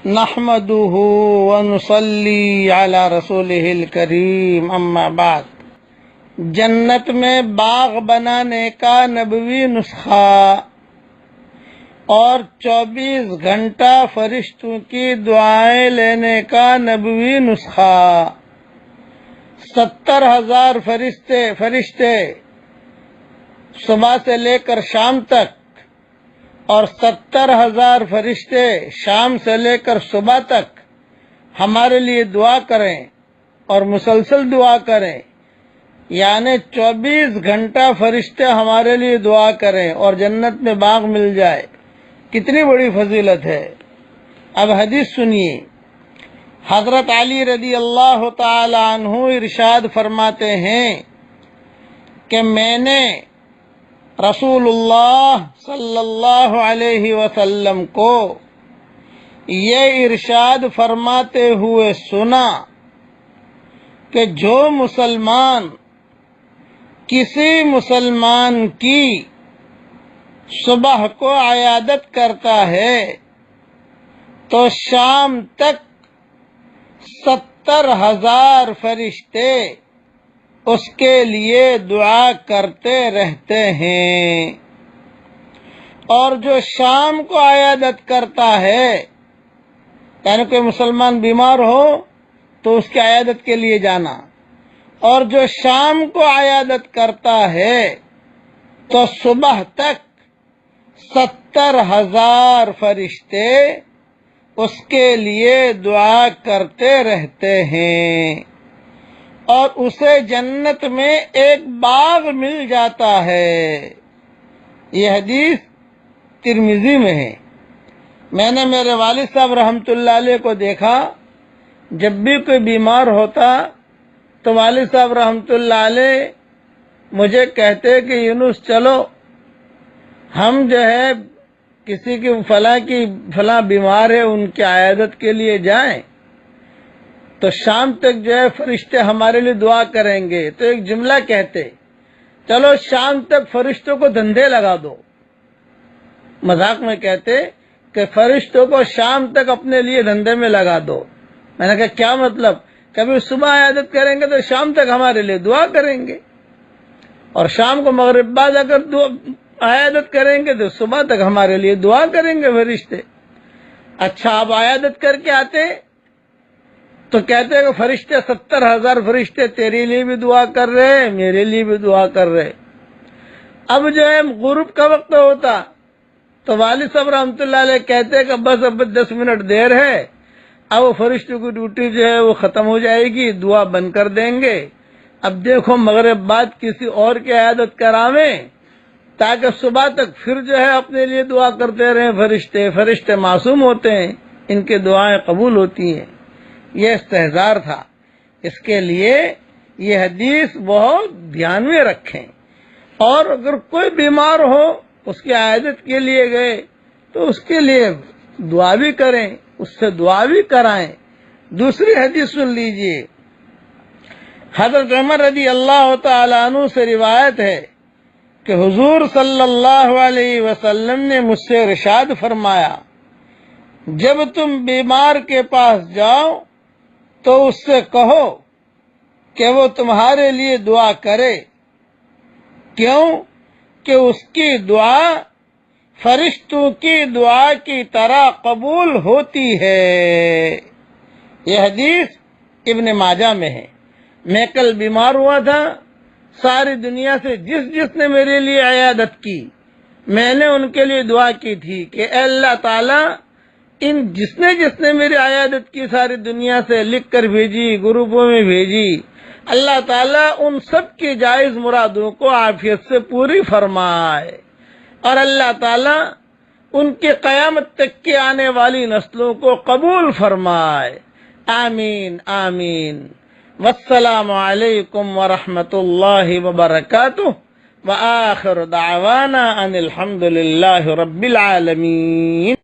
نحمده ونصلي على رسوله الکریم، اما بعد۔ جنت میں باغ بنانے کا نبوی نسخہ اور 24 گھنٹہ فرشتوں کی دعائیں لینے کا نبوی نسخہ۔ 70,000 فرشتے صبح سے لے کر شام تک، اور 70,000 فرشتے شام سے لے کر صبح تک ہمارے لیے دعا کریں اور مسلسل دعا کریں، یعنی 24 گھنٹہ فرشتے ہمارے لیے دعا کریں اور جنت میں باغ مل جائے، کتنی بڑی فضیلت ہے۔ اب حدیث سنیے۔ حضرت علی رضی اللہ تعالی عنہ ارشاد فرماتے ہیں کہ میں نے رسول اللہ صلی اللہ علیہ وسلم کو یہ ارشاد فرماتے ہوئے سنا کہ جو مسلمان کسی مسلمان کی صبح کو عیادت کرتا ہے تو شام تک 70,000 فرشتے اس کے لیے دعا کرتے رہتے ہیں، اور جو شام کو عیادت کرتا ہے، یعنی کوئی مسلمان بیمار ہو تو اس کی عیادت کے لیے جانا، اور جو شام کو عیادت کرتا ہے تو صبح تک 70,000 فرشتے اس کے لیے دعا کرتے رہتے ہیں، اور اسے جنت میں ایک باغ مل جاتا ہے۔ یہ حدیث ترمذی میں ہے۔ میں نے میرے والد صاحب رحمۃ اللہ علیہ کو دیکھا، جب بھی کوئی بیمار ہوتا تو والد صاحب رحمۃ اللہ علیہ مجھے کہتے کہ یونس چلو ہم جو ہے کسی کی فلاں بیمار ہے، ان کی عیادت کے لیے جائیں تو شام تک جو ہے فرشتے ہمارے لیے دعا کریں گے۔ تو ایک جملہ کہتے، چلو شام تک فرشتوں کو دھندے لگا دو، مذاق میں کہتے کہ فرشتوں کو شام تک اپنے لیے دھندے میں لگا دو۔ میں نے کہا کیا مطلب؟ کبھی صبح عیادت کریں گے تو شام تک ہمارے لیے دعا کریں گے، اور شام کو مغرب بعد اگر عیادت کریں گے تو صبح تک ہمارے لیے دعا کریں گے فرشتے۔ اچھا، آپ عیادت کر کے آتے تو کہتے ہیں کہ فرشتے 70,000 فرشتے تیرے لیے بھی دعا کر رہے، میرے لیے بھی دعا کر رہے۔ اب جو ہے غروب کا وقت ہوتا تو والد صاحب رحمۃ اللہ علیہ کہتے کہ بس اب 10 منٹ دیر ہے، اب وہ فرشتوں کی ڈیوٹی جو ہے وہ ختم ہو جائے گی، دعا بند کر دیں گے۔ اب دیکھو مغرب بعد کسی اور کی عیادت کراویں تاکہ صبح تک پھر جو ہے اپنے لیے دعا کرتے رہیں فرشتے معصوم ہوتے ہیں، ان کی دعائیں قبول ہوتی ہیں۔ یہ استحضار تھا، اس کے لیے یہ حدیث بہت دھیان میں رکھیں، اور اگر کوئی بیمار ہو اس کی عیادت کے لیے گئے تو اس کے لیے دعا بھی کریں، اس سے دعا بھی کرائیں۔ دوسری حدیث سن لیجئے۔ حضرت عمر رضی اللہ تعالی عنہ سے روایت ہے کہ حضور صلی اللہ علیہ وسلم نے مجھ سے ارشاد فرمایا، جب تم بیمار کے پاس جاؤ تو اس سے کہو کہ وہ تمہارے لیے دعا کرے، کیوں کہ اس کی دعا فرشتوں کی دعا کی طرح قبول ہوتی ہے۔ یہ حدیث ابن ماجہ میں ہے۔ میں کل بیمار ہوا تھا، ساری دنیا سے جس نے میرے لیے عیادت کی میں نے ان کے لیے دعا کی تھی کہ اے اللہ تعالیٰ، جس نے میری عیادت کی ساری دنیا سے لکھ کر بھیجی، گروپوں میں بھیجی، اللہ تعالیٰ ان سب کی جائز مرادوں کو عافیت سے پوری فرمائے، اور اللہ تعالیٰ ان کی قیامت تک کی آنے والی نسلوں کو قبول فرمائے۔ آمین آمین۔ والسلام علیکم ورحمۃ اللہ وبرکاتہ، وآخر دعوانا ان الحمد للہ رب العالمین۔